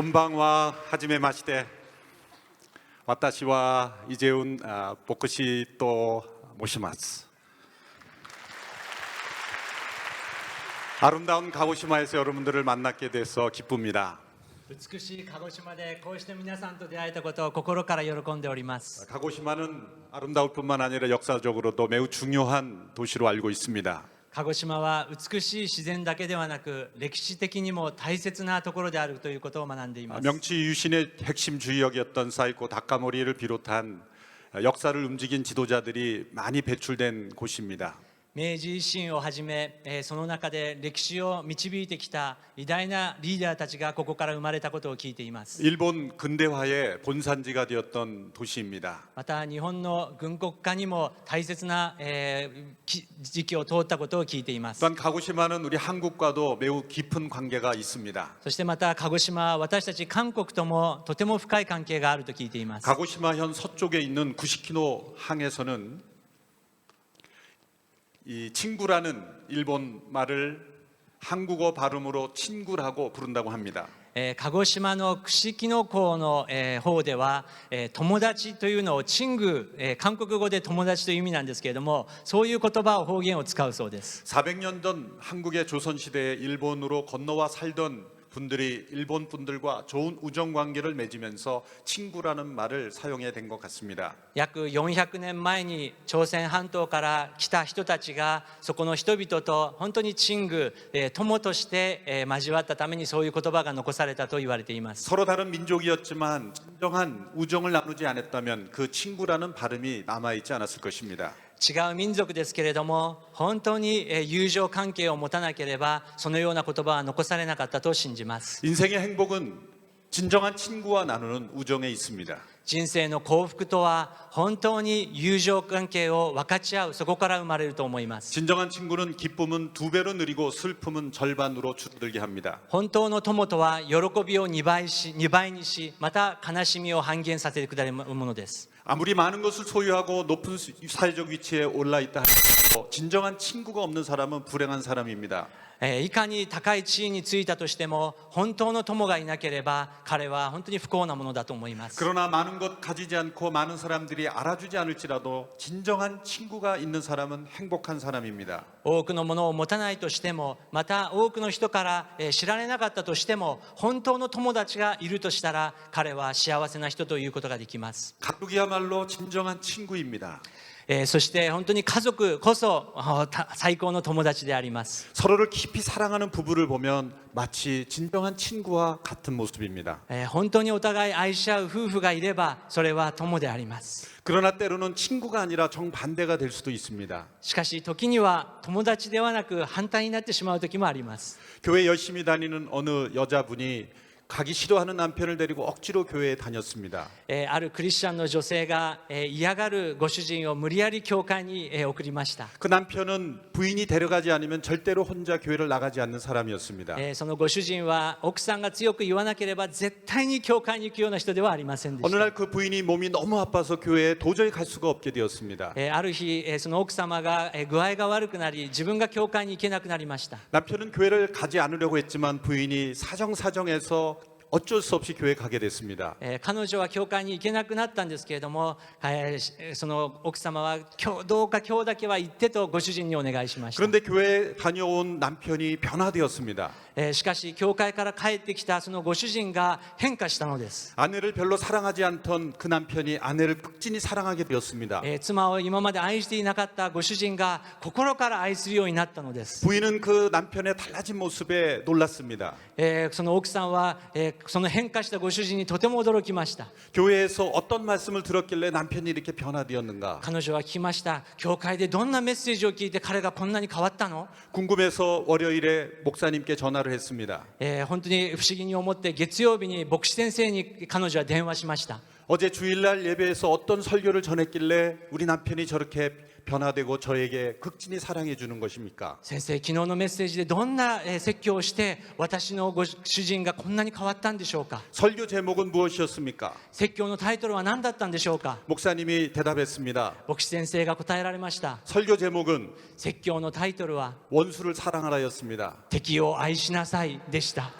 こんばんは、はじめまして。私はイジェウン牧師と申します。아름다운 가고시마에서 여러분들을 만나게 돼서 기쁩니다. 美しい鹿児島でこうして皆さんと出会えたことを心から喜んでおります。 가고시마는 아름다울 뿐만 아니라 역사적으로도 매우 중요한 도시로 알고 있습니다. 鹿児島は美しい自然だけではなく歴史的にも大切なところであるということを学んでいます。 명치 유신의 핵심 주역이었던 사이코 다카모리를 비롯한 역사를 움직인 지도자들이 많이 배출된 곳입니다. 明治維新をはじめ、その中で歴史を導いてきた偉大なリーダーたちがここから生まれたことを聞いています。 일본 근대화의 본산지가 되었던 도시입니다. また日本の軍国化にも大切な、時期を通ったことを聞いています。 또한 가고시마는 우리 한국과도 매우 깊은 관계가 있습니다. そしてまた鹿児島は私たち韓国ともとても深い関係があると聞いています。 가고시마현 서쪽에 있는 구시키노 항에서는 이 친구라는 일본 말을 한국어 발음으로 친구라고 부른다고 합니다. 鹿児島の串木野港の、方では、友達というのをチング、韓国語で友達という意味なんですけれども、そういう言葉を方言を使うそうです。 400년 전 한국의 조선시대에 일본으로 건너와 살던 분들이 일본 분들과 좋은 우정 관계를 맺으면서 친구라는 말을 사용해 된 것 같습니다. 約400年前に朝鮮半島から来た人たちがそこの人々と本当にチング、友として、交わったためにそういう言葉が残されたと言われています。 서로 다른 민족이었지만 진정한 우정을 나누지 않았다면 그 친구라는 발음이 남아있지 않았을 것입니다. 違う民族ですけれども本当に友情関係を持たなければそのような言葉は残されなかったと信じます。 인생의 행복은 진정한 친구와 나누는 우정에 있습니다. 人生の幸福とは本当に友情関係を分かち合うそこから生まれると思います。 진정한 친구는 기쁨은 2배로 느리고 슬픔은 절반으로 줄어들게 합니다. 本当の友とは喜びを2倍にしまた悲しみを半減させてくれるものです。 아무리 많은 것을 소유하고 높은 사회적 위치에 올라 있다 하더라도 진정한 친구가 없는 사람은 불행한 사람입니다. いかに高い地位についたとしても本当の友がいなければ彼は本当に不幸なものだと思います。 그러나 많은 것 가지지 않고 많은 사람들이 알아주지 않을지라도 진정한 친구가 있는 사람은 행복한 사람입니다. 多くのものを持たないとしてもまた多くの人から知られなかったとしても本当の友達がいるとしたら彼は幸せな人ということができます。 가족이야말로 진정한 친구입니다. そして本当に家族こそ最高の友達であります。 서로를 깊이 사랑하는 부부를 보면 마치 진정한 친구와 같은 모습입니다. 本当にお互い愛し合う夫婦がいればそれは友であります。 그러나 때로는 친구가 아니라 정반대가 될 수도 있습니다. しかし時には友達ではなく反対になってしまう時もあります。 교회 열심히 다니는 어느 여자분이 가기 싫어하는 남편을 데리고 억지로 교회에 다녔습니다. あるクリスチャンの女性が嫌がるご主人を無理やり教会に送りました。 그 남편은 부인이 데려가지 않으면 절대로 혼자 교회를 나가지 않는 사람이었습니다. そのご主人は奥さんが強く言わなければ絶対に教会に行くような人ではありませんでし 어느 た。 날 그 부인이 몸이 너무 아파서 교회에 도저히 갈 수가 없게 되었습니다. ある日その奥様が具合が悪くなり自分が教会に行けなくなりました。 남편은 교회를 가지 않으려고 했지만 부인이 사정사정해서 어쩔 수 없이 교회에 가게 됐습니다. 彼女は教会に行けなくなったんですけれども、その奥様はどうか今日だけは行ってとご主人にお願いしました。 그런데 교회에 다녀온 남편이 변화되었습니다. しかし教会から帰ってきたそのご主人が変化したのです。 아내를 별로 사랑하지 않던 그 남편이 아내를 극진히 사랑하게 되었습니다. 妻を今まで愛していなかったご主人が心から愛するようになったのです。 부인은 그 남편의 달라진 모습에 놀랐습니다. その奥さんは、その変化したご主人にとても驚きました。 교회에서 어떤 말씀을 들었길래 남편이 이렇게 변화되었는가? 彼女は聞きました。教会でどんなメッセージを聞いて彼がこんなに変わったの？ 궁금해서 월요일에 목사님께 전화를 했습니다. 本当に不思議に思って月曜日に牧師先生に彼女は電話しました。 어제 주일날 예배에서 어떤 설교를 전했길래 우리 남편이 저렇게 변화되고 저에게 극진히 사랑해 주는 것입니까? 先生、昨日のメッセージでどんな説教をして私のご主人がこんなに変わったんでしょうか？ 설교 제목은 무엇이었습니까? 説教のタイトルは何だったんでしょうか？ 목사님이 대답했습니다. 牧師先生が答えられました。 설교 제목은 説教のタイトルは 원수를 사랑하라였습니다. 敵を愛しなさいでした。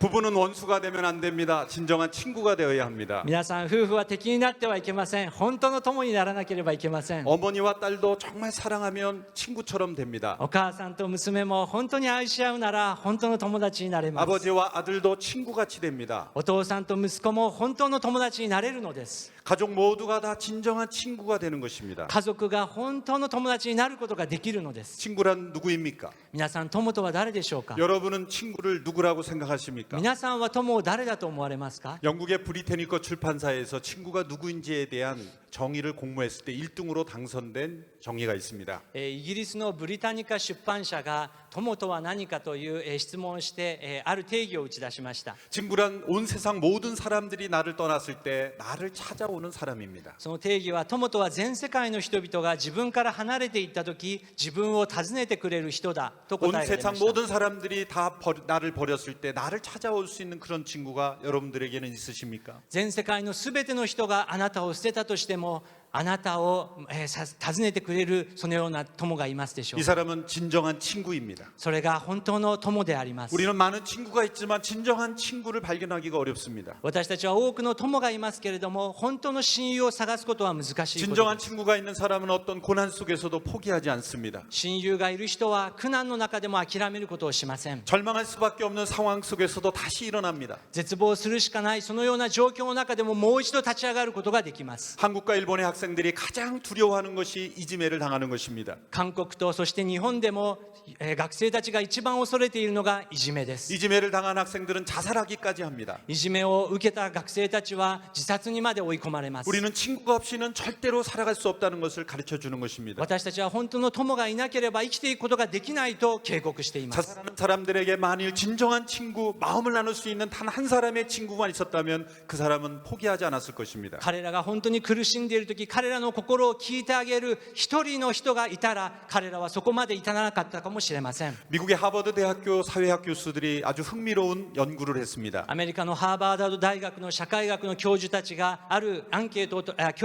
부부는 원수가 되면 안 됩니다. 진정한 친구가 되어야 합니다. 皆さん夫婦は敵になってはいけません。本当の友にならなければいけません。 어머니와 딸도 정말 사랑하면 친구처럼 됩니다. お母さんと娘も本当に愛し合うなら本当の友達になれます。 아버지와 아들도 친구같이 됩니다. お父さんと息子も本当の友達になれるのです。 가족 모두가 다 진정한 친구가 되는 것입니다. 家族が本当の友達になることができるのです。 친구란 누구입니까? 皆さん、友とは誰でしょうか？ 여러분은 친구를 누구라고 생각하십니까? 皆さんは友を誰だと思われますか？ 영국의 브리테니커 출판사에서 친구가 누구인지에 대한 정의를 공모했을 때 1등으로 당선된 정의가 있습니다. イギリスのブリタニカ出版社が友とは何かという質問をしてある定義を打ち出しました。 친구란 온 세상 모든 사람들이 나를 떠났을 때 나를 찾아오는 사람입니다. その定義は、友とは全世界の人々が自分から離れていった時自分を訪ねてくれる人だと 온 答えられ 세상 ました。 모든 사람들이 다 나를 버렸을 때 나를 찾아올 수 있는 그런 친구가 여러분들에게는 있으십니까? 全世界のすべての人があなたを捨てたとしてもあなたを訪ねてくれるそのような友がいますでしょ 이 うか。 사람은 진정한 친구입니다. それが本当の友であります。 우리는 많은 친구가 있지만 진정한 친구를 발견하기가 어렵습니다. 私たちは多くの友がいますけれども、本当の親友を探すことは難しいこと 진정한 です。 친구가 있는 사람은 어떤 고난 속에서도 포기하지 않습니다. 親友がいる人は苦難の中でも諦めることをしません。 절망할 수밖에 없는 상황 속에서도 다시 일어납니다. 絶望するしかないそのような状況の中でももう一度立ち上がることができます。 한국과 일본의 학생들이 가장 두려워하는 것이 이지메를 당하는 것입니다. 韓国とそして日本でも学生たちが一番恐れているのがいじめです。 이지메를 당한 학생들은 자살하기까지 합니다. いじめを受けた学生たちは自殺にまで追い込まれます。 우리는 친구가 없이는 절대로 살아갈 수 없다는 것을 가르쳐 주는 것입니다. 私たちは本当の友がいなければ生きていくことができないと警告しています。 자살하는 사람들에게 만일 진정한 친구, 마음을 나눌 수 있는 단 한 사람의 친구만 있었다면 그 사람은 포기하지 않았을 것입니다. 彼らが本当に苦しんでいる時、彼らの心を聞いてあげる一人の人がいたら、彼らはそこまで至らなかったかもしれません。 미국의 하버드 대학교 사회학 교수들이 아주 흥미로운 연구를 했습니다. アメリカのハーバード大学の社会学の教授たちがあるアンケートを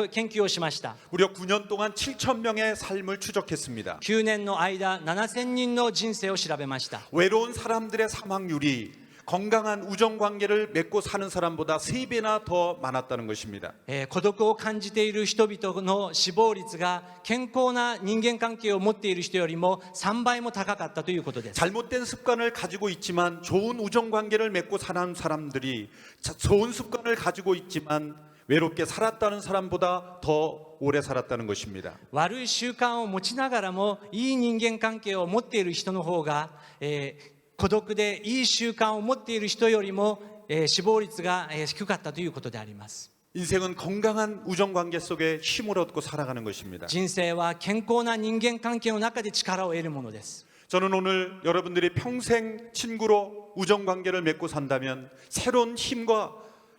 研究をしました。 무려 9년 동안 7천 명의 삶을 추적했습니다. 9年の間、7000人の人生を調べました。 외로운 사람들의 사망률이 건강한 우정 관계를 맺고 사는 사람보다 3배나 더 많았다는 것입니다. 孤独を感じている人々の死亡率が健康な人間関係を持っている人よりも3倍も高かったということです。 잘못된 습관을 가지고 있지만 좋은 우정 관계를 맺고 사는 사람들이 좋은 습관을 가지고 있지만 외롭게 살았다는 사람보다 더 오래 살았다는 것입니다. 悪い習慣を持ちながらもいい人間関係を持っている人の方が、孤独でいい習慣を持っている人よりも、死亡率が低かったということであります。 인생은 건강한 우정 관계 속에 힘을 얻고 살아가는 것입니다. 人生は健康な人間関係の中で力を得るものです。 저는 오늘 여러분들이 평생 친구로 우정 관계를 맺고 산다면 새로운 힘과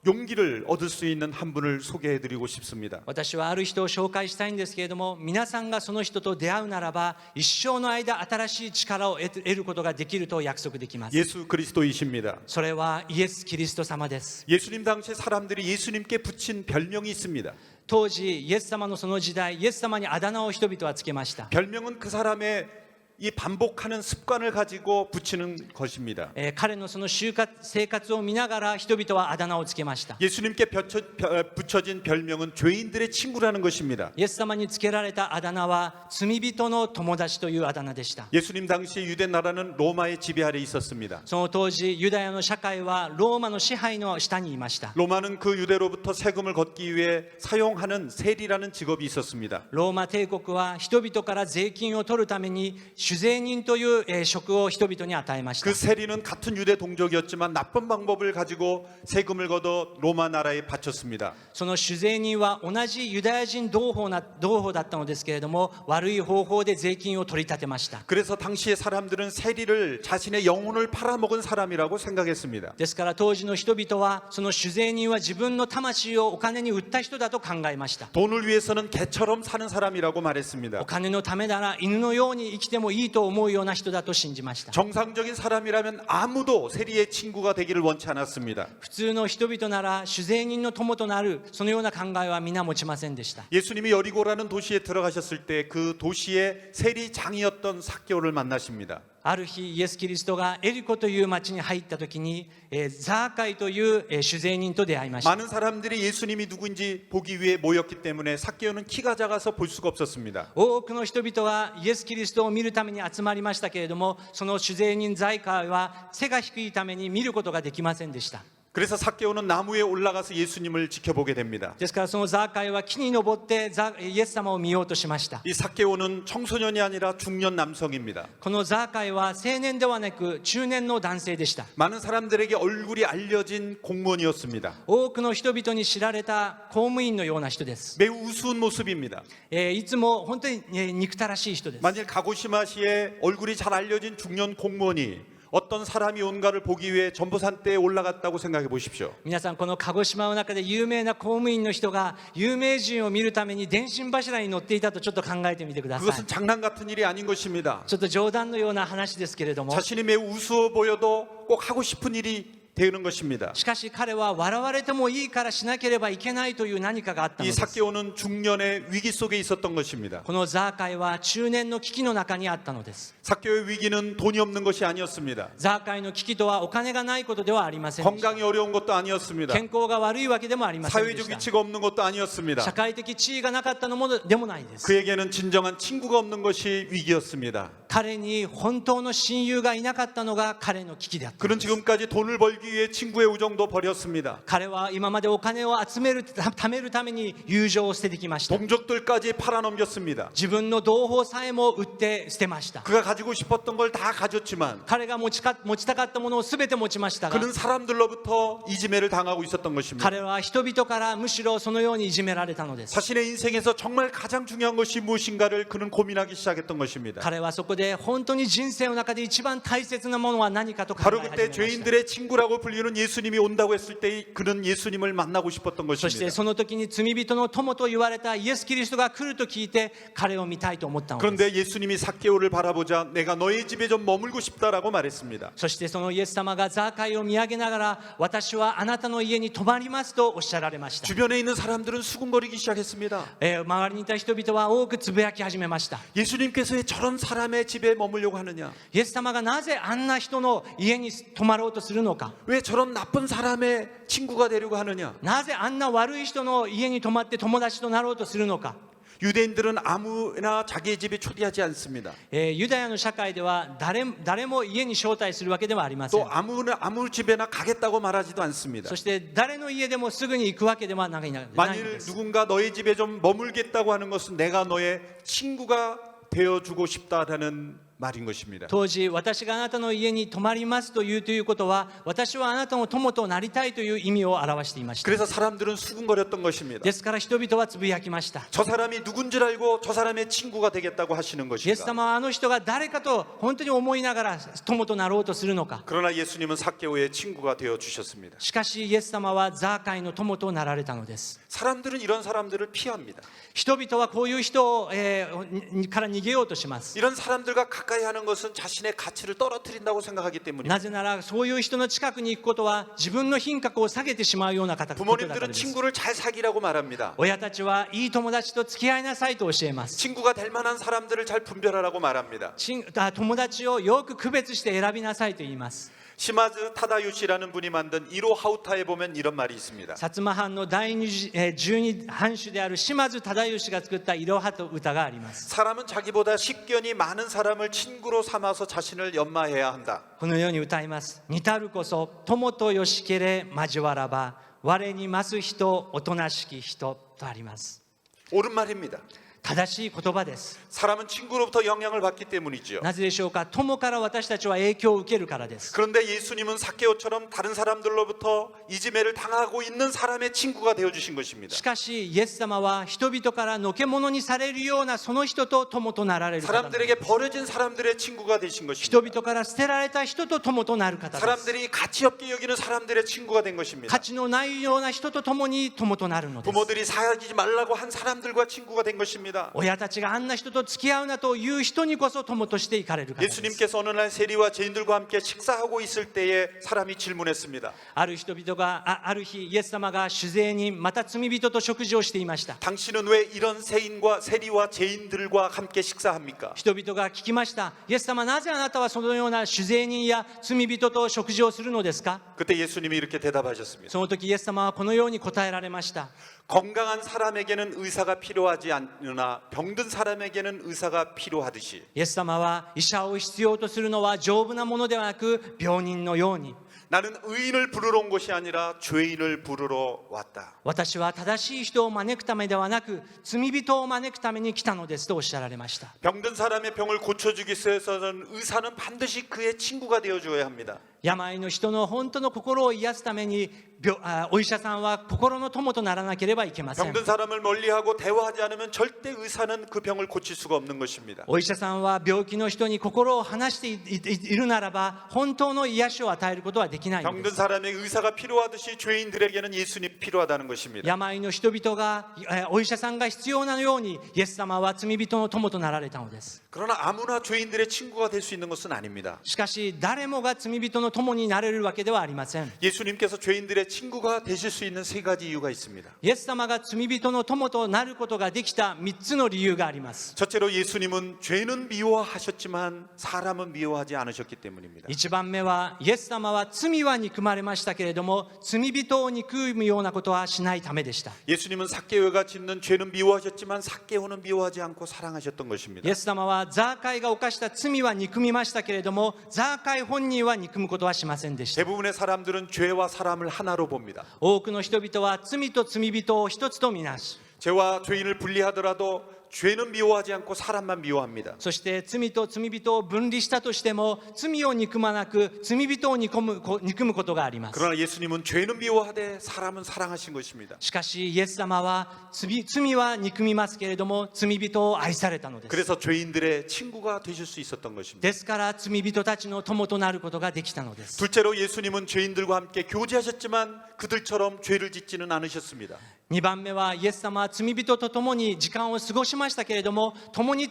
용기를 얻을 수 있는 한 분을 소개해 드리고 싶습니다. 私はある人を紹介したいんですけれども、皆さんがその人と出会うならば一生の間新しい力を得ることができると約束できます。 예수 그리스도이십니다. それはイエス・キリスト様です。 예수님 당시 사람들이 예수님께 붙인 별명이 있습니다. 当時イエス様のその時代、イエス様にあだ名を人々はつけました。 별명은 그 사람의 이 반복하는 습관을 가지고 붙이는 것입니다. 彼のその生活を見ながら人々はあだ名をつけました。 예수님께 붙여진 별명은 죄인들의 친구라는 것입니다. イエス様につけられたあだ名は罪人の友達というあだ名でした。 예수님 당시 유대 나라는 로마의 지배 아래 있었습니다. その当時ユダヤの社会はローマの支配の下にいました。 로마는 그 유대로부터 세금을 걷기 위해 사용하는 세리라는 직업이 있었습니다. ローマ帝国は人々から税金を取るために主税人という職を人々に与えました。 그 세리는 같은 유대 동족이었지만 나쁜 방법을 가지고 세금을 걷어 로마 나라에 바쳤습니다. その主税人は同じユダヤ人同胞だったのですけれども、悪い方法で税金を取り立てました。 그래서 당시의 사람들은 세리를 자신의 영혼을 팔아먹은 사람이라고 생각했습니다. ですから当時の人々はその主税人は自分の魂をお金に売った人だと考えました。 돈을 위해서는 개처럼 사는 사람이라고 말했습니다. お金のためなら犬のように生きてもいいと思うような人だと信じました。 정상적인 사람이라면 아무도 세리의 친구가 되기를 원치 않았습니다. 普通の人々なら主税人の友となるそのような考えは皆持ちませんでした。 예수님이 여리고라는 도시에 들어가셨을 때 그 도시의 세리장이었던 삭개오를 만나십니다. ある日イエス・キリストがエリコという町に入った時にザーカイという酒税人と出会いました。 많은 사람들이 예수님이 누구인지 보기 위해 모였기 때문에 삭개오는 키가 작아서 볼 수가 없었습니다. 多くの人々はイエス・キリストを見るために集まりましたけれども、その酒税人ザーカイは背が低いために見ることができませんでした。 그래서 삭개오는 나무에 올라가서 예수님을 지켜보게 됩니다. ですからそのザーカイは木に登ってイエス様を見ようとしました。 이 삭개오는 청소년이 아니라 중년 남성입니다. このザーカイは青年ではなく中年の男性でした。 많은 사람들에게 얼굴이 알려진 공무원이었습니다. 多くの人々に知られた公務員のような人です。 매우 우스운 모습입니다. いつも本当に憎たらしい人です。 만일 가고시마시에 얼굴이 잘 알려진 중년 공무원이 어떤 사람이 온가를 보기 위해 전보산대에 올라갔다고 생각해 보십시오. 皆さん、この鹿児島の中で有名な公務員の人が有名人を見るために電信柱に乗っていたとちょっと考えてみてください。 그것은 장난 같은 일이 아닌 것입니다. ちょっと冗談のような話ですけれども、 자신이 매우 우스워 보여도 꼭 하고 싶은 일이 되는 것입니다. しかし彼は笑われてもいいからしなければいけないという何かがあったの 이 です。 삭개오는 중년의 위기 속에 있었던 것입니다. このザーカイは中年の危機の中にあったのです。 삭개오의 위기는 돈이 없는 것이 아니었습니다. ザーカイの危機とはお金がないことではありませんでした。 건강이 어려운 것도 아니었습니다. 健康が悪いわけでもありませんで 사회적 した。 위치가 없는 것도 아니었습니다. 社会的地位がなかったのもでもないです。 그에게는 진정한 친구가 없는 것이 위기였습니다. 彼に本当の親友がいなかったのが彼の危機であったの 그는 です。 지금까지 돈을 벌기 위해 친구의 우정도 버렸습니다. 彼は今までお金を集める貯めるために友情を捨ててきました。 동족들까지 팔아넘겼습니다. 自分の同胞さえも売って捨てました。 그가 가지고 싶었던 걸 다 가졌지만 彼が持ちたかったものを全て持ちましたが、 그는 사람들로부터 이지매를 당하고 있었던 것입니다. 彼は人々からむしろそのようにいじめられたのです。 자신의 인생에서 정말 가장 중요한 것이 무엇인가를 그는 고민하기 시작했던 것입니다. 彼はそこで本当に人生の中で一番大切なものは何かと考え 바로 始めま 그때 した。 죄인들의 친구라고 불리는 예수님이 온다고 했을 때 그는 예수님을 만나고 싶었던 そして 것입니다. その時に罪人の友と言われたイエス・キリストが来ると聞いて彼を見たいと思ったのです。 그런데 예수님이 삭개오를 바라보자 내가 너의 집에 좀 머물고 싶다라고 말했습니다. そしてそのイエス様がザーカイを見上げながら、私はあなたの家に泊まりますとおっしゃられました。 주변에 있는 사람들은 수군거리기 시작했습니다. 周りにいた人々は多くつぶやき始めました。 예수님께서 왜 저런 사람의 집에 머물려고 하느냐? イエス様がなぜあんな人の家に泊まろうとするのか、 왜 저런 나쁜 사람의 친구가 되려고 하느냐? なぜあんな悪い人の家に泊まって友達となろうとするのか。 유대인들은 아무나 자기의 집에 초대하지 않습니다. ユダヤの社会では誰も家に招待するわけではありません。 또 아무 집에나 가겠다고 말하지도 않습니다. そして誰の家でもすぐに行くわけではないんで 만일 す。 누군가 너의 집에 좀 머물겠다고 하는 것은 내가 너의 친구가 되어주고 싶다라는 말인 것입니다. 当時、私があなたの家に泊まりますということは、私はあなたの友となりたいという意味を表していました。 그래서 사람들은 수군거렸던 것입니다. ですから人々はつぶやきました。 저 사람이 누군 줄 알고 저 사람의 친구가 되겠다고 하시는 イエス 것인가? 様はあの人が誰かと本当に思いながら友となろうとするのか。 그러나 예수님은 삭개오의 친구가 되어 주셨습니다. しかしイエス様はザーカイの友となられたのです。 사람들은 이런 사람들을 피합니다. 人々はこういう人を、から逃げようとします。 이런 사람들과 가까이 하는 것은 자신의 가치를 떨어뜨린다고 생각하기 때문입니다. なぜならそういう人の近くに行くことは自分の品格を下げてしまうようなことだから 부모님들은 です。 친구를 잘 사귀라고 말합니다. 親たちはいい友達と付き合いなさいと教えます。 친구가 될 만한 사람들을 잘 분별하라고 말합니다. 友達をよく区別して選びなさいと言います。 시마즈 타다유시라는 분이 만든 이로 하우타에 보면 이런 말이 있습니다. 薩摩藩の第12藩主である島津忠義が作ったいろはと歌があります。 사람은 자기보다 식견이 많은 사람을 친구로 삼아서 자신을 연마해야 한다. このように歌います。似たるこそ友とよしけれ交わらば、我に増す人おとなしき人とあります。 옳은 말입니다. 正しい言葉です。 사람은 친구로부터 영향을 받기 때문이죠. なぜでしょうか。友から私たちは影響を受けるからです。 그런데 예수님은 삭개오처럼 다른 사람들로부터 이지매를 당하고 있는 사람의 친구가 되어주신 것입니다. しかしイエス様は人々からのけ者にされるようなその人と友となられる方です。 사람들에게 버려진 사람들의 친구가 되신 人 것입니다. 々から捨てられた人と友となる方です。 사람들이 가치 없게 여기는 사람들의 친구가 된 것입니다. 価値のないような人と共に友となるのです。 부모들이 사귀지 말라고 한 사람들과 친구가 된 것입니다. 않습니다. 親たちがあんな人と付き合うなという人にこそ友として行かれるからです。 예수님께서 어느 날 세리와 죄인들과 함께 식사하고 있을 때에 사람이 질문했습니다. ある人々がある日イエス様が酒税人また罪人と食事をしていました。 당신은 왜 이런 세리와 죄인들과 함께 식사합니까? 人々が聞きました。イエス様、なぜあなたはそのような酒税人や罪人と食事をするのですか？ 그때 예수님이 이렇게 대답하셨습니다. その時イエス様はこのように答えられました。 건강한 사람에게는 의사가 필요하지 않으나 병든 사람에게는 의사가 필요하듯이 イエス様は医者を必要とするのは丈夫なものではなく病人のように、 나는 의인을 부르러 온 것이 아니라 죄인을 부르러 왔다. 私は正しい人を招くためではなく罪人を招くために来たのですとおっしゃられました。 병든 사람의 병을 고쳐주기 위해서는 의사는 반드시 그의 친구가 되어줘야 합니다. 病の人の本当の心を癒すためにお医者さんは心の友とならなければいけません。 병든 사람을 멀리하고 대화하지 않으면 절대 의사는 그 병을 고칠 수가 없는 것입니다. お医者さんは病気の人に心を離しているならば本当の癒しを与えることはできないので 병든 す。 사람의 의사가 필요하듯이 죄인들에게는 예수님이 필요하다는 것입니다. 病の人々がお医者さんが必要なようにイエス様は罪人の友となられたのです。 그러나 아무나 죄인들의 친구가 될 수 있는 것은 아닙니다. しかし誰もが罪人の友になれるわけではありません。 예수님께서 죄인들의 친구가 되실 수 있는 세 가지 이유가 있습니다. イエス様が罪人の友となることができた3つの理由があります。 첫째로 예수님은 죄는 미워하셨지만 사람은 미워하지 않으셨기 때문입니다. 1番目はイエス様は罪は憎まれましたけれども罪人を憎むようなことはしないためでした。 예수님은 삭개오가 짓는 죄는 미워하셨지만 삭개오는 미워하지 않고 사랑하셨던 것입니다. イエス様はザーカイが犯した罪は憎みましたけれどもザーカイ本人は憎むことはしませんでした。 대부분의 사람들은 죄와 사람을 하나로 봅니다. 多くの人々は罪と罪人を一つとみなし、 죄와 죄인을 분리하더라도 죄는 미워하지 않고 사람만 미워합니다. そして罪と罪人を分離したとしても罪を憎まなく罪人を憎むことがあります。 그러나 예수님은 죄는 미워하되 사람은 사랑하신 것입니다. しかしイエス様は罪は憎みますけれども罪人を愛されたのです。 그래서 죄인들의 친구가 되실 수 있었던 것입니다. ですから罪人たちの友となることができたのです。 둘째로 예수님은 죄인들과 함께 교제하셨지만 그들처럼 죄를 짓지는 않으셨습니다. 2番目はイエス様は罪人と共に時間を過ごしましたけれども共に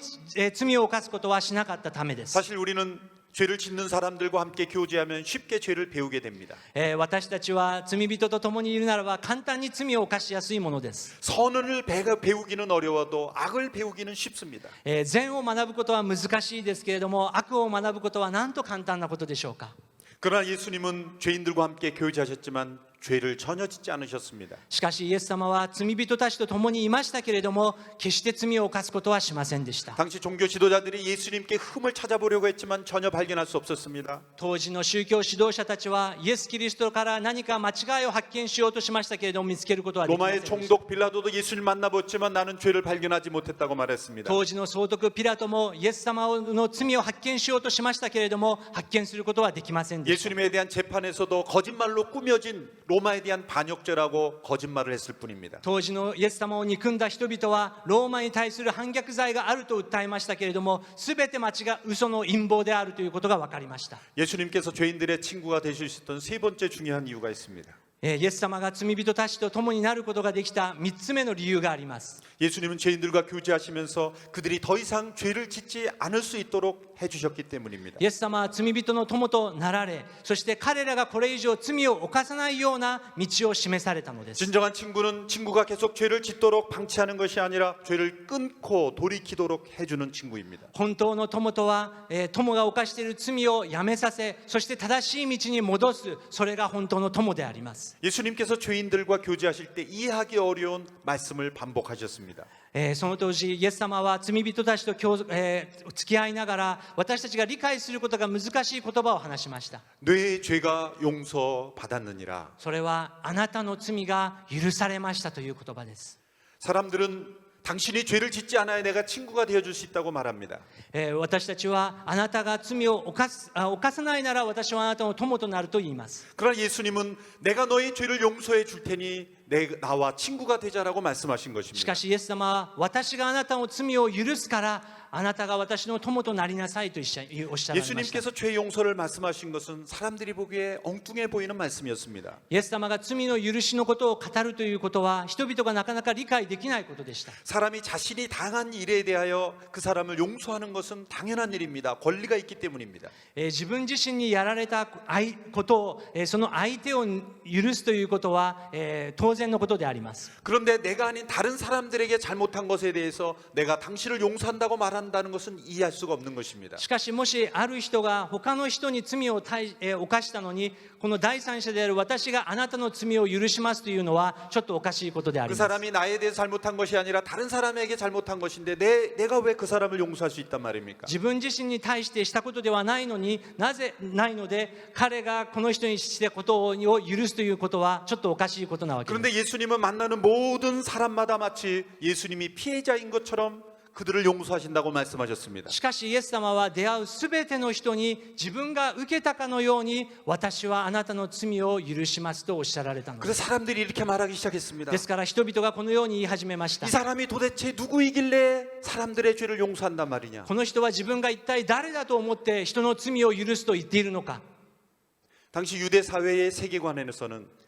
罪を犯すことはしなかったためです。 사실 우리는 죄를 짓는 사람들과 함께 교제하면 쉽게 죄를 배우게 됩니다. 私たちは罪人と共にいるならば簡単に罪を犯しやすいものです。 선을 배우기는 어려워도 악을 배우기는 쉽습니다. 善を学ぶことは難しいですけれども悪を学ぶことはなんと簡単なことでしょうか。 그러나 예수님은 죄인들과 함께 교제하셨지만 죄를 전혀 짓지 않으셨습니다. しかしイエス様は罪人たちと共にいましたけれども決して罪を犯すことはしませんでした。 당시 종교 지도자들이 예수님께 흠을 찾아보려고 했지만 전혀 발견할 수 없었습니다. 当時の宗教指導者たちはイエス・キリストから何か間違いを発見しようとしましたけれども見つけることはできません 로마의 でした。 총독 빌라도도 예수를 만나봤지만 나는 죄를 발견하지 못했다고 말했습니다. 当時の総督ピラトもイエス様の罪を発見しようとしましたけれども発見することはできませんでした。 예수님에 대한 재판에서도 거짓말로 꾸며진 로마에 대한 반역죄라고 거짓말을 했을 뿐입니다. 当時のイエス様を憎んだ人々はローマに対する反逆罪があると訴えましたけれども全て嘘の陰謀であるということが分かりました。 예수님께서 죄인들의 친구가 되실 수 있던 세 번째 중요한 이유가 있습니다. イエス様が罪人たちと共になることができた3つ目の理由があります。 예수님은 죄인들과 교제하시면서 그들이 더 이상 죄를 짓지 않을 수 있도록 해주셨기 때문입니다. イエス様は罪人の友となられそして彼らがこれ以上罪を犯さないような道を示されたのです。 진정한 친구는 친구가 계속 죄를 짓도록 방치하는 것이 아니라 죄를 끊고 돌이키도록 해주는 친구입니다. 本当の友とは、友が犯している罪をやめさせそして正しい道に戻すそれが本当の友であります。 예수님께서 죄인들과 교제하실 때 이해하기 어려운 말씀을 반복하셨습니다. その当時イエス様は罪人たちと付き合いながら私たちが理解することが難しい言葉を話しました。 내 죄가 용서받았느니라. それはあなたの罪が許されましたという言葉です。 사람들은 당신이 죄를 짓지 않아야 내가 친구가 되어줄 수 있다고 말합니다. 私たちはあなたが罪を犯さないなら私はあなたの友となると言います。 그러나 예수님은 내가 너의 죄를 용서해 줄 테니 나와 친구가 되자라고 말씀하신 し 것입니다. かしイエス様は私があなたの罪を許すからあなたが私の友となりなさいとおっしゃられました。 예수님께서 죄 용서를 말씀하신 것은 사람들이 보기에 엉뚱해 보이는 말씀이었습니다. イエス様が罪の許しのことを語るということは人々がなかなか理解できないことでした。 사람이 자신이 당한 일에 대하여 그 사람을 용서하는 것은 당연한 일입니다. 권리가 있기 때문입니다. 自分自身にやられたことをその相手を許すということは当然のことであります。 그런데 내가 아닌 다른 사람들에게 잘못한 것에 대해서 내가 당신을 용서한다고 말한다는 것은 이해할 수가 없는 것입니다. しかしもしある人が他の人に罪を犯したのにこの第三者である私があなたの罪を許しますというのはちょっとおかしいことであり 그 ます。 사람이 나에 대해 잘못한 것이 아니라 다른 사람에게 잘못한 것인데 내가 왜 그 사람을 용서할 수 있단 말입니까? 自分自身に対してしたことではないのになぜないので彼がこの人にしたことを許すということはちょっとおかしいことなわけです。 그런데 예수님은 만나는 모든 사람마다 마치 예수님이 피해자인 것처럼 그들을 용서하신다고 말씀하셨습니다. しかしイエス様は出会うすべての人に自分が受けたかのように私はあなたの罪を許しますとおっしゃられたので 그래서 す。 사람들이 이렇게 말하기 시작했습니다. ですから人々がこのように言い始めました。 이 사람이 도대체 누구이길래 사람들의 죄를 용서한단 말이냐? この人は自分が一体誰だと思って人の罪を許すと言っているのか。 당시 유대 사회의 세계관에서는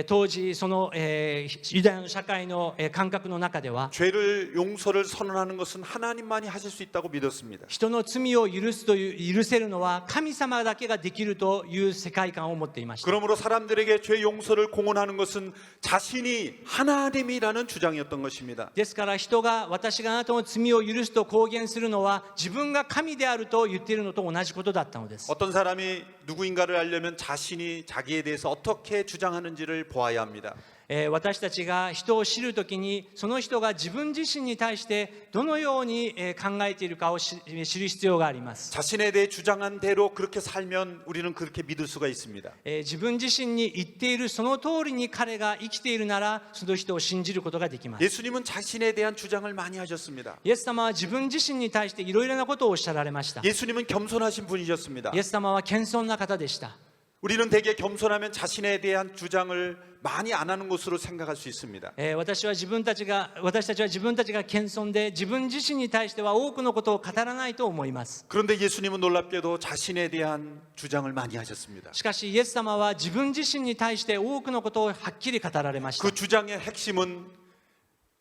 当時そのユダヤの社会の感覚の中では 죄를 용서를 선언하는 것은 하나님만이 하실 수 있다고 믿었습니다. 人の罪を許せるのは神様だけができるという世界観を持っていました。 그러므로 사람들에게 죄 용서를 공언하는 것은 자신이 하나님이라는 주장이었던 것입니다. ですから人が私があなたの罪を許すと公言するのは自分が神であると言っているのと同じことだったのです。 어떤 사람이 누구인가를 알려면 자신이 자기에 대해서 어떻게 주장하는지를 보아야 합니다. 私たちが人を知るときにその人が自分自身に対してどのように考えているかを知る必要があります。 자신에 대해 주장한 대로 그렇게 살면 우리는 그렇게 믿을 수가 있습니다. 自分自身に言っているその通りに彼が生きているならその人を信じることができます。 예수님은 자신에 대한 주장을 많이 하셨습니다. イエス様は自分自身に対していろいろなことをおっしゃられました。 예수님은 겸손하신 분이셨습니다. イエス様は謙遜な方でした。 우리는 대개 겸손하면 자신에 대한 주장을 많이 안 하는 것으로 생각할 수 있습니다. 私たちは自分たちが謙遜で自分自身に対しては多くのことを語らないと思います。 그런데 예수님은 놀랍게도 자신에 대한 주장을 많이 하셨습니다. しかしイエス様は自分自身に対して多くのことをはっきり語られました。 그 주장의 핵심은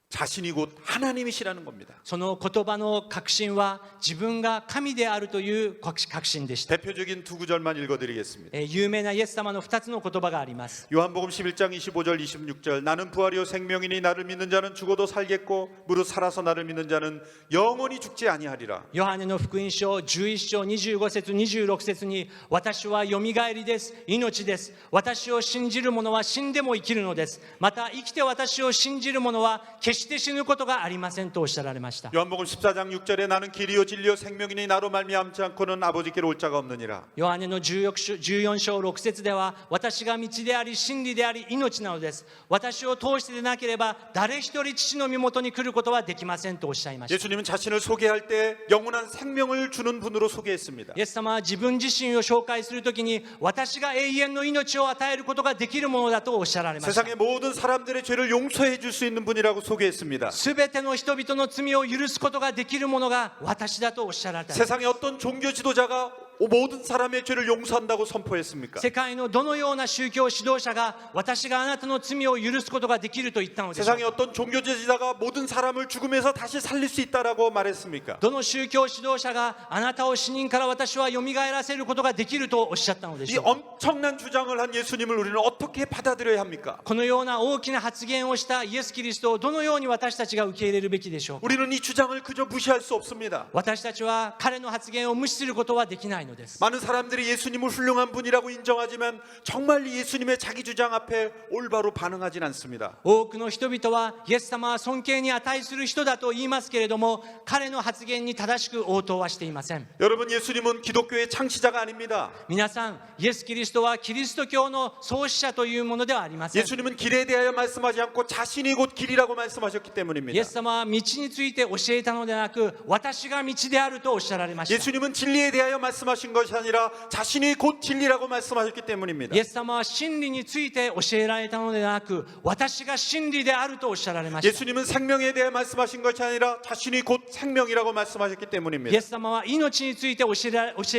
자신이 곧 하나님이시라는 겁니다. その言葉の核心は自分が神であるという核心でした。 대표적인 두 구절만 읽어드리겠습니다. 有名なイエス様の2つの言葉があります。 요한복음 11장 25절 26절 나는 부활이요 생명이니 나를 믿는 자는 죽어도 살겠고 무릇 살아서 나를 믿는 자는 영원히 죽지 아니하리라. ヨハネの福音書11章25節26節に私はよみがえりです、命です。私を信じる者は死んでも生きるのです。また生きて私を信じる者は決して死ぬことがありませんとおっしゃられました。 요한복음 14장 6절에 나는 길이요 진리요 생명이니 나로 말미암지 않고는 아버지께로 올 자가 없느니라. ヨハネの14章6節では私が道であり真理であり命なのです。私を通してでなければ誰一人父の身元に来ることはできませんとおっしゃいました。 예수님은 자신을 소개할 때 영원한 생명을 주는 분으로 소개했습니다. イエス様は自分自身を紹介するときに私が永遠の命を与えることができるものだとおっしゃられました。 세상의 모든 사람들의 죄를 용서해 줄 수 있는 분이라고 소개했습니다. すべての人々の罪を許すことができるものが私だとおっしゃられた。 세상의 어떤 종교 지도자가 모든 사람의 죄를 용서한다고 선포했습니까? 世界のどのような宗教指導者が私があなたの罪を許すことができると言ったのでしょう 세상의 어떤 종교 지도자가 모든 사람을 죽음에서 다시 살릴 수 있다라고 말했습니까? どの宗教指導者があなたを死人から私は蘇らせることができるとおっしゃったのでし 이 ょう。 엄청난 주장을 한 예수님을 우리는 어떻게 받아들여야 합니까? このような大きな発言をしたイエス・キリストをどのように私たちが受け入れるべきでしょうか。 우리는 이 주장을 그저 무시할 수 없습니다. 私たちは彼の発言を無視することはできないのです。 많은 사람들이 예수님을 훌륭한 분이라고 인정하지만 정말 예수님의 자기 주장 앞에 올바로 반응하진 않습니다. 多くの人々はイエス様は尊敬に値する人だと言いますけれども彼の発言に正しく応答はしていません。 여러분 예수님은 기독교의 창시자가 아닙니다. 皆さんイエス・キリストはキリスト教の創始者というものではありません。 예수님은 길에 대하여 말씀하지 않고 자신이 곧 길이라고 말씀하셨기 イ 때문입니다. エス様は道について教えたのではなく私が道であるとおっしゃられました。 예수님은 진리에 대하여 말씀하셨기 말씀하신 것이 아니라 자신이 곧 진리라고 말씀하셨기 때문입니다. イエス様は真理について教えられたのではなく、私が真理であるとおっしゃられました。 예수님은 생명에 대해 말씀하신 것이 아니라 자신이 곧 생명이라고 말씀하셨기 イ 때문입니다. エス様は命について教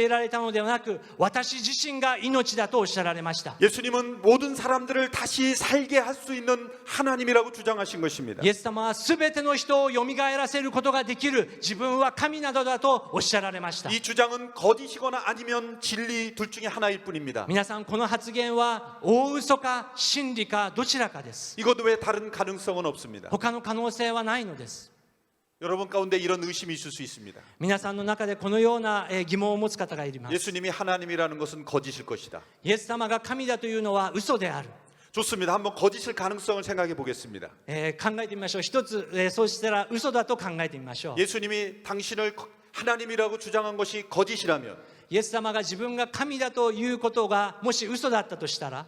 えられたのではなく、私自身が命だとおっしゃられました。 예수님은 모든 사람들을 다시 살게 할 수 있는 하나님이라고 주장하신 것입니다. イエス様はすべての人をよみがえらせることができる自分は神などだとおっしゃられました。 이 주장은 거짓이거나 아니면 진리 둘 중에 하나일 뿐입니다. 皆さん、この発言は大嘘か真理かどちらかです。 이것 외에 다른 가능성은 없습니다. 他の可能性はないのです。 여러분 가운데 이런 의심이 있을 수 있습니다. 皆さんの中でこのような疑問を持つ方がいます。 예수님이 하나님이라는 것은 거짓일 것이다. イエス様が神だというのは嘘である。 좋습니다. 한번 거짓일 가능성을 생각해 보겠습니다. 考えてみましょう。一つ、そうしたら嘘だと考えてみましょう。 예수님이 당신을 하나님이라고 주장한 것이 거짓이라면 イエス様が自分が神だということがもし嘘だったとしたら、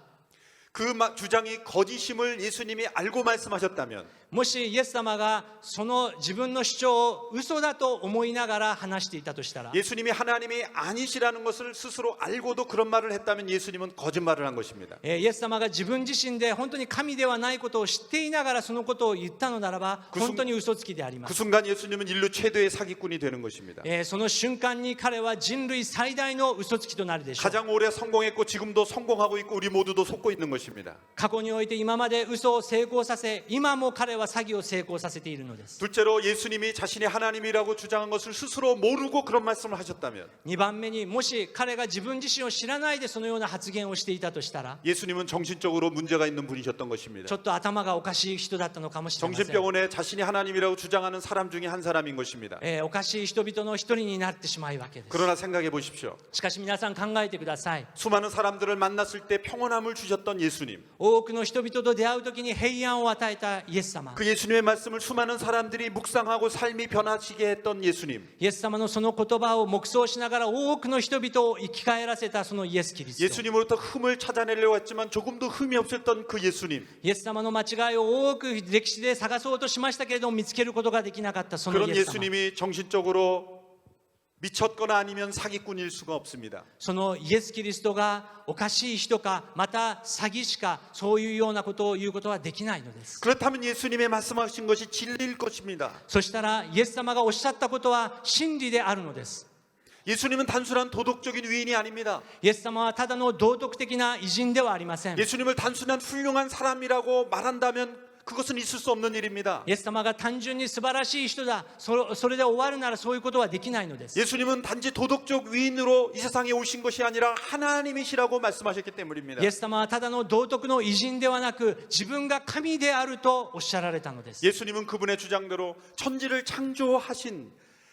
그 주장이 거짓임을 예수님이 알고 말씀하셨다면 もしイエス様がその自分の主張を嘘だと思いながら話していたとしたら、 예수님이 하나님이 아니시라는 것을 스스로 알고도 그런 말을 했다면 예수님은 거짓말을 한 것입니다. イエス様が自分自身で本当に神ではないことを知っていながらそのことを言ったのならば、本当に嘘つきでありま 그 す。 순간 예수님은 인류 최대의 사기꾼이 되는 것입니다. その瞬間に彼は人類最大の嘘つきとなるでしょう。 가장 오래 성공했고 지금도 성공하고 있고 우리 모두도 속고 있는 것입니다. 過去において今まで嘘を成功させ、今も彼は詐欺を成功させているのです。 둘째로 예수님이 자신이 하나님이라고 주장한 것을 스스로 모르고 그런 말씀을 하셨다면 2番目に、もし彼が自分自身を知らないでそのような発言をしていたとしたら、 예수님은 정신적으로 문제가 있는 분이셨던 ち 것입니다. ょっと頭がおかしい人だったのかもしれません。 정신병원에 자신이 하나님이라고 주장하는 사람 중에 한 사람인 것입니다. おかしい人々の一人になってしまうわけです。 그러나 생각해 보십시오. しかし皆さん考えてください。 수많은 사람들을 만났을 때 평온함을 주셨던 예수님. 多くの人々と出会うときに平安を与えたイエス様。 그 예수님의 말씀을 수많은 사람들이 묵상하고 삶이 변화지게 했던 예수님. イエス様のその言葉を黙想しながら多くの人々を生き返らせたそのイエス・キリスト。 예수님으로부터 흠을 찾아내려고 했지만 조금도 흠이 없었던 그 예수님. イエス様の間違いを多く歴史で探そうとしましたけれども見つけることができなかったその 그런 イエス様。 예수님이 정신적으로 미쳤거나 아니면 사기꾼일 수가 없습니다. そのイエス・キリストがおかしい人かまた詐欺師かそういうようなことを言うことはできないのです。 그렇다면 예수님의 말씀하신 것이 진리일 것입니다. そしたらイエス様がおっしゃったことは真理であるのです。 예수님은 단순한 도덕적인 위인이 아닙니다. イエス様はただの道徳的な偉人ではありません。 예수님을 단순한 훌륭한 사람이라고 말한다면 그것은 있을 수 없는 일입니다. イエス様が単純に素晴らしい人だ、それで終わるならそういうことはできないのです。 예수님은 단지 도덕적 위인으로 이 세상에 오신 것이 아니라 하나님이시라고 말씀하셨기 때문입니다. イエス様はただの道徳の偉人ではなく自分が神であるとおっしゃられたのです。 예수님은 그분의 주장대로 천지를 창조하신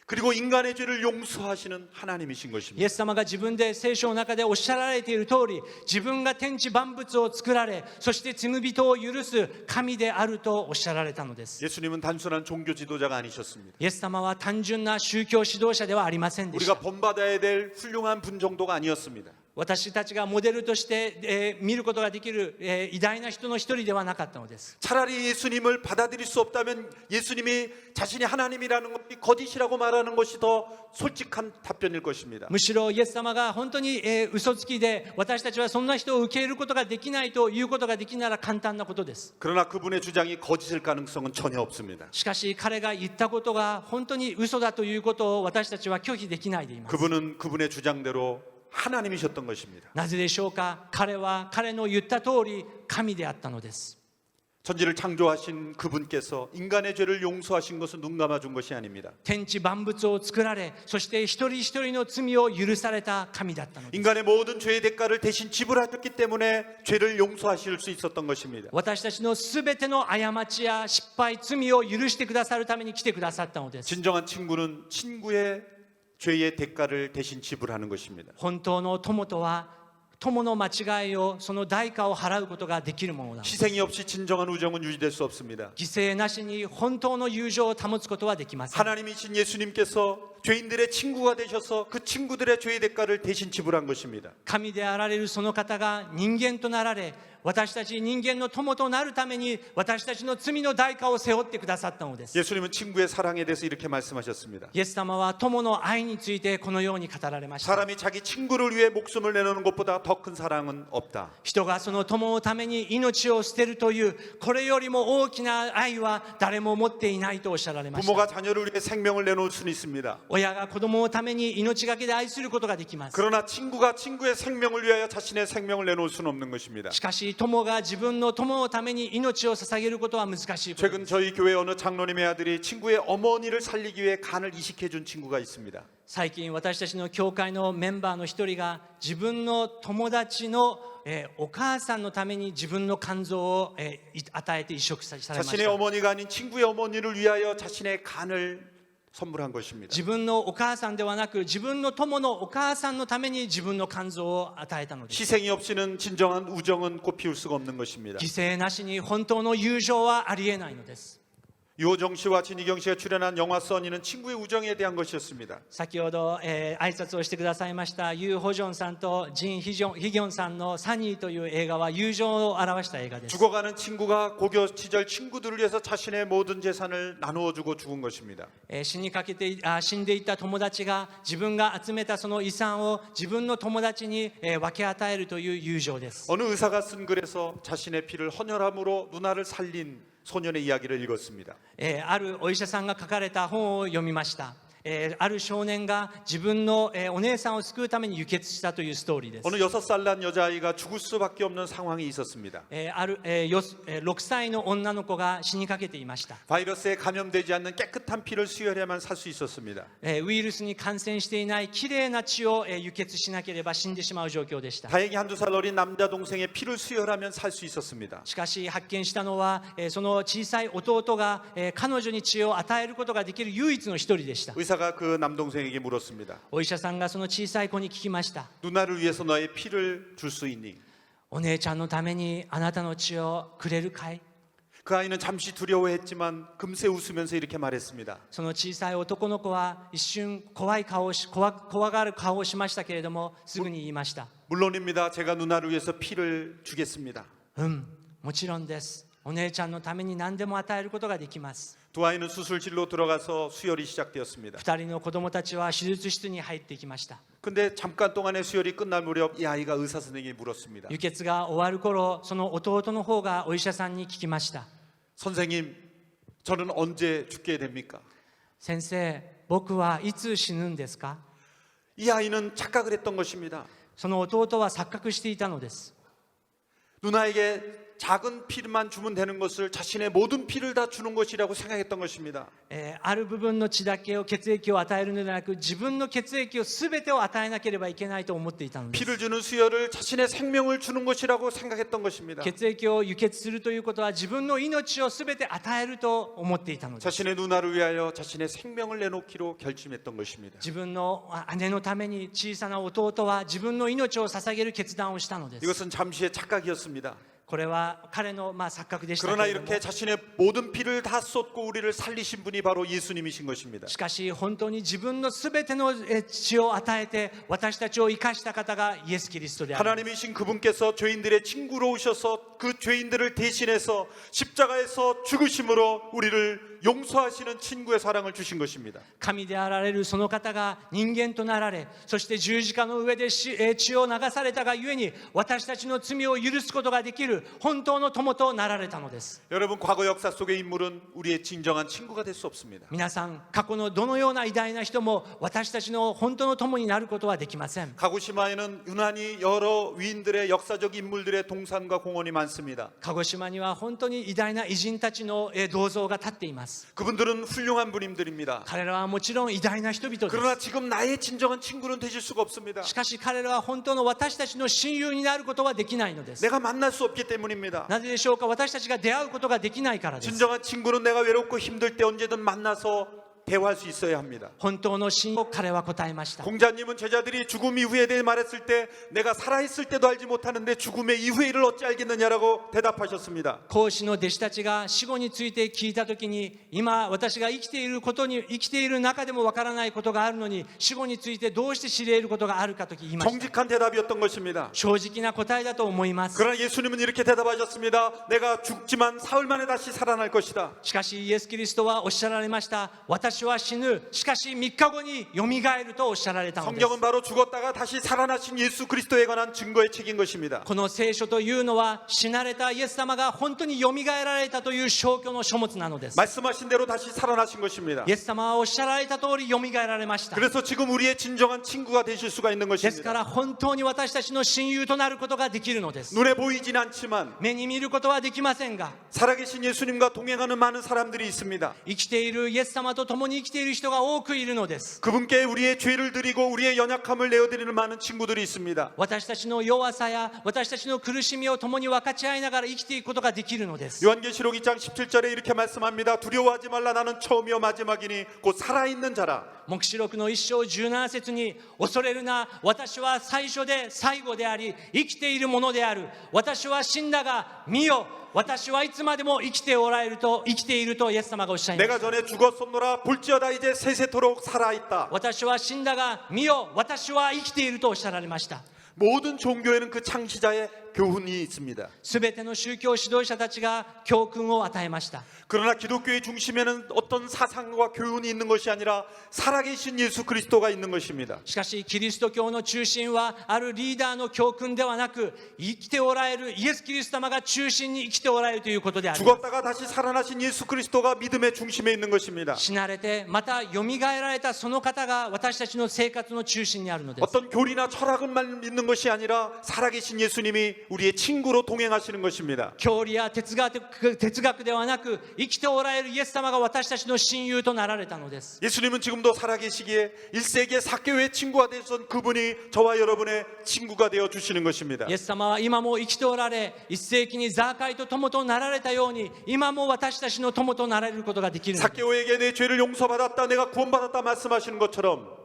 그리고 인간의 죄를 용서하시는 하나님이신 イ 것입니다. エス様が自分で聖書の中でおっしゃられている通り、自分が天地万物を作られ、そして罪人を許す神であるとおっしゃられたのです。 예수님은 단순한 종교 지도자가 아니셨습니다. イエス様は単純な宗教指導者ではありませんでし 우리가 た。 본받아야 될 훌륭한 분 정도가 아니었습니다. 私たちがモデルとして、見ることができる、偉大な人の一人ではなかったのです。 차라리 예수님을 받아들일 수 없다면 예수님이 자신이 하나님이라는 것이 거짓이라고 말하는 것이 더 솔직한 답변일 것입니다. むしろイエス様が本当に、嘘つきで私たちはそんな人を受け入れることができないということができなら簡単なことです。 그러나 그분의 주장이 거짓일 가능성은 전혀 없습니다. しかし彼が言ったことが本当に嘘だということを私たちは拒否できないでいます。 그분은 그분의 주장대로 하나님이셨던 것입니다. なぜでしょうか。彼は彼の言った通り神であったのです。 천지를 창조하신 그분께서 인간의 죄를 용서하신 것은 눈 감아준 것이 아닙니다. 天地万物を作られ、そして一人一人の罪を許された神だったのです。 인간의 모든 죄의 대가를 대신 지불하셨기 때문에 죄를 용서하실 수 있었던 것입니다. 私たちのすべての過ちや失敗、罪を許してくださるために来てくださったのです。 진정한 친구는 친구의 죄의 대가를 대신 지불하는 것입니다. 本当の友とは友の間違いをその代価を払うことができるものだ。 희생이 없이 진정한 우정은 유지될 수 없습니다. 犠牲なしに本当の友情を保つことはできません。 하나님이신 예수님께서 죄인들의 친구가 되셔서 그 친구들의 죄의 대가를 대신 지불한 것입니다. 神であられるその方が人間となられ、私たち人間の友となるために私たちの罪の代価を背負ってくださったのです。 예수님은 친구의 사랑에 대해서 이렇게 말씀하셨습니다. イエス様は友の愛についてこのように語られました。 사람이 자기 친구를 위해 목숨을 내놓는 것보다 더 큰 사랑은 없다. 人がその友のために命を捨てるというこれよりも大きな愛は誰も持っていないとおっしゃられました。 부모가 자녀를 위해 생명을 내놓을 수는 있습니다. 親が子供のために命がけで愛することができます。 그러나 친구가 친구의 생명을 위하여 자신의 생명을 내놓을 수는 없는 것입니다. しかし友が自分の友のために命を捧げることは難しいことです。 최근 저희 교회 어느 장로님의 아들이 친구의 어머니를 살리기 위해 간을 이식해 준 친구가 있습니다. 最近私たちの教会のメンバーの一人が自分の友達のお母さんのために自分の肝臓を与えて移植されまし 자신의 た。 어머니가 아닌 친구의 어머니를 위하여 자신의 간을 선물한 것입니다. 自分のお母さんではなく自分の友のお母さんのために自分の肝臓を与えたのです。 희생이 없이는 진정한 우정은 꽃피울 수가 없는 것입니다. 犠牲なしに本当の友情はありえないのです。 유호정 씨와 진희경 씨가 출연한 영화 써니는 친구의 우정에 대한 것이었습니다. 先ほど、挨拶をしてくださいましたユー・ホジョンさんとジン・ヒギョンさんのサニーという映画は友情を表した映画です。 죽어가는 친구가 고교 시절 친구들을 위해서 자신의 모든 재산을 나누어주고 죽은 것입니다. 死んでいった友達が自分が集めたその遺産を自分の友達に分け与えるという友情です。 어느 의사가 쓴 글에서 자신의 피를 헌혈함으로 누나를 살린 소년의 이야기를 읽었습니다. あるお医者さんが書かれた本を読みました。ある少年が自分のお姉さんを救うために輸血したというストーリーです。 어느 6살 난 여자아이가 죽을 수밖에 없는 상황이 있었습니다. 6歳の女の子が死にかけていました。 바이러스에 감염되지 않는 깨끗한 피를 수혈해야만 살 수 있었습니다. ウイルスに感染していないきれいな血を輸血しなければ死んでしまう状況でした。 다행히 한두 살 어린 남자 동생의 피를 수혈하면 살 수 있었습니다. しかし発見したのはその小さい弟が彼女に血を与えることができる唯一の一人でした。 의사가 그 남동생에게 물었습니다. お医者さんがその小さい子に聞きました。 누나를 위해서 너의 피를 줄 수 있니? お姉ちゃんのためにあなたの血をくれるかい？ 그 아이는 잠시 두려워했지만 금세 웃으면서 이렇게 말했습니다. その小さい男の子は一瞬怖がる顔をしましたけれどもすぐに言いました。 물론입니다. 제가 누나를 위해서 피를 주겠습니다. もちろんです。お姉ちゃんのために何でも与えることができます。 두 아이는 수술실로 들어가서 수혈이 시작되었습니다. 二人の子供たちは手術室に入っていきました。 근데 잠깐 동안의 수혈이 끝날 무렵 이 아이가 의사 선생님에게 물었습니다. 輸血が終わる頃、その弟の方がお医者さんに聞きました。 선생님, 저는 언제 죽게 됩니까? 先生、僕はいつ死ぬんですか？ 이 아이는 착각을 했던 것입니다. その弟は錯覚していたのです。 누나에게 작은 피만 주면 되는 것을 자신의 모든 피를 다 주는 것이라고 생각했던 것입니다. ある部分の血だけを血液を与えるのではなく自分の血液を全てを与えなければいけないと思っていたのです。 피를 주는 수혈을 자신의 생명을 주는 것이라고 생각했던 것입니다. 血液を輸血するということは自分の命を全て与えると思っていたのです。 자신의 누나를 위하여 자신의 생명을 내놓기로 결심했던 것입니다. 自分の姉のために小さな弟は自分の命を捧げる決断をしたのです。 이것은 잠시의 착각이었습니다. これは彼の錯覚でしたけ 그러나 れども 이렇게 자신의 모든 피를 다 쏟고 우리를 살리신 분이 바로 예수님이신 것입니다. しかし本当に自分の全ての血を与えて私たちを生かした方がイエス・キリストである。 하나님이신 그분께서 죄인들의 친구로 오셔서 그 죄인들을 대신해서 십자가에서 죽으심으로 우리를 용서하시는 친구의 사랑을 주신 것입니다. 神であられるその方が人間となられ、そして十字架の上で血を流されたがゆえに私たちの罪を許すことができる本当の友となられたのです。 여러분, 과거 역사 속의 인물은 우리의 진정한 친구가 될 수 없습니다. 皆さん、過去のどのような偉大な人も私たちの本当の友になることはできません。 가고시마에는 유난히 여러 위인들의 역사적 인물들의 동산과 공원이 많습니다. 鹿児島には本当に偉大な偉人たちの銅像が立っています。 그분들은 훌륭한 분임들입니다. 彼らはもちろん偉大な人々で 그러나 す。 지금 나의 진정한 친구는 되실 수가 없습니다. しかし彼らは本当の私たちの親友になることはできないのです。 내가 만날 수 없기 때문입니다. なぜでしょうか？私たちが出会うことができないからです。 진정한 친구는 내가 외롭고 힘들 때 언제든 만나서 대화할 수 있어야 합니다. 本当の信を彼は答えました。 공자님은 제자들이 죽음 이후에 대해 말했을 때 내가 살아있을 때도 알지 못하는데 죽음의 이후의 일을 어찌 알겠느냐라고 대답하셨습니다. 孔子の弟子たちが死後について聞いたときに、今私が生きている中でもわからないことがあるのに、死後についてどうして知れることがあるかと言いました。 정직한 대답이었던 것입니다. 正直な答えだと思います。 그러나 예수님은 이렇게 대답하셨습니다. 내가 죽지만 사흘 만에 다시 살아날 것이다. しかしイエス・キリストはおっしゃられました。私は死ぬ。しかし3日後によみがえるとおっしゃられたのです。 성경은 바로 죽었다가 다시 살아나신 예수 그리스도에 관한 증거의 책인 것입니다. この聖書というのは死なれたイエス様が本当によみがえられたという証拠の書物なのです。 말씀하신 대로 다시 살아나신 것입니다. イエス様はおっしゃられた通りよみがえられました。 그래서 지금 우리의 진정한 친구가 되실 수가 있는 ですか 것입니다. ら本当に私たちの親友となることができるのです。 눈에 보이진 않지만 目に見ることはできませんが、 살아계신 예수님과 동행하는 많은 사람들이 있습니다. 生きているイエス様と共に生きている人が多くいるのです。 그분께 우리의 죄를 드리고 우리의 연약함을 내어드리는 많은 친구들이 있습니다. 私たちの弱さや私たちの苦しみを共に分かち合いながら生きていくことができるのです。 요한계시록 2장 17절에 이렇게 말씀합니다. 두려워하지 말라. 나는 처음이요 마지막이니 곧 살아있는 자라. 黙示録の1章17節に、恐れるな、私は最初で最後であり生きているものである。私は死んだが見よ、私はいつまでも生きているとイエス様がおっしゃいまし 내가 た。 전에 죽었었노라 볼지어다 이제 세세토록 살아있다. 私は死んだが見よ、私は生きているとおっしゃられました。 모든 종교에는 그 창시자의 교훈이 있습니다. すべての宗教指導者たちが教訓を与えました。 그러나 기독교의 중심에는 어떤 사상과 교훈이 있는 것이 아니라 살아계신 예수 그리스도가 있는 것입니다. しかしキリスト教の中心はあるリーダーの教訓ではなく、生きておられるイエス・キリスト様が中心に生きておられるということであります。 죽었다가 다시 살아나신 예수 그리스도가 믿음의 중심에 있는 것입니다. 死なれてまたよみがえられたその方が私たちの生活の中心にあるのです。 어떤 교리나 철학만 믿는 것이 아니라 살아계신 예수님이 우리의 친구로 동행하시는 것입니다. 教理や哲学ではなく、生きておられるイエス様が私たちの親友となられたのです。 예수님은 지금도 살아계시기에 1세기의 사개오의 친구가 되신 그분이 저와 여러분의 친구가 되어 주시는 것입니다. イエス様は今も生きておられ、1世紀にザーカイと友となられたように、今も私たちの友となられることができるのです。 사개오에게 내 죄를 용서받았다 내가 구원받았다 말씀하시는 것처럼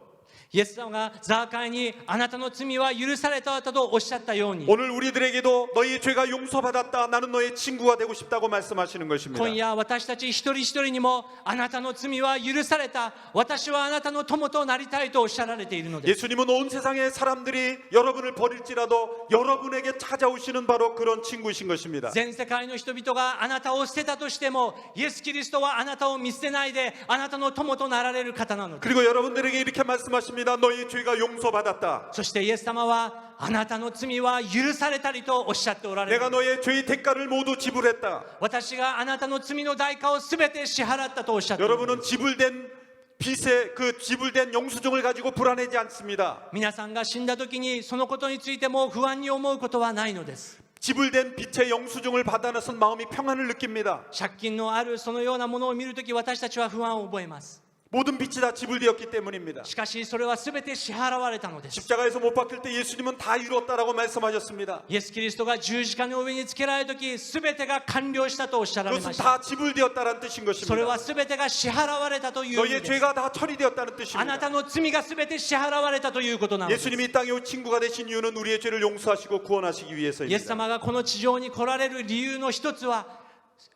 イエス様がザーカイにあなたの罪は許されたとおっしゃったように、 오늘 우리들에게도 너희의 죄가 용서받았다 나는 너의 친구가 되고 싶다고 말씀하시는 것입니다. 今夜私たち一人一人にもあなたの罪は許された、私はあなたの友となりたいとおっしゃられているのです。 예수님은 온 세상의 사람들이 여러분을 버릴지라도 여러분에게 찾아오시는 바로 그런 친구이신 것입니다. 全世界の人々があなたを捨てたとしても、イエス・キリストはあなたを見捨てないであなたの友となられる方なのです。 그리고 여러분들에게 이렇게 말씀하십니다. 너희의 죄가 용서받았다. そしてイエス様はあなたの罪は許されたりとおっしゃっておられる。 내가 너의 죄의 대가를 모두 지불했다. 私があなたの罪の代価をすべて支払ったとおっしゃっておられる。 여러분은 지불된 빚의 그 지불된 영수증을 가지고 불안하지 않습니다. 皆さんが死んだ時にそのことについても不安に思うことはないのです。 지불된 빚의 영수증을 받아내선 마음이 평안을 느낍니다. 借金のあるそのようなものを見るとき、私たちは不安を覚えます。 모든 빚이 다 지불되었기 때문입니다. しかしそれはすべて支払われたのです。 십자가에서 못 박힐 때 예수님은 다 이루었다라고 말씀하셨습니다. イエス・キリストが十字架の上につけられたとき、すべてが完了したとおっしゃられま 그것은 した。 다 지불되었다는 뜻인 それ 것입니다. はすべてが支払われたという意味 너희의 です。 죄가 다 처리되었다는 あな 뜻입니다. たの罪がすべて支払われたということなのです。 예수님이 이 땅에 온 친구가 되신 이유는 우리의 죄를 용서하시고 구원하시기 イエス 위해서입니다. 様がこの地上に来られる理由の一つは、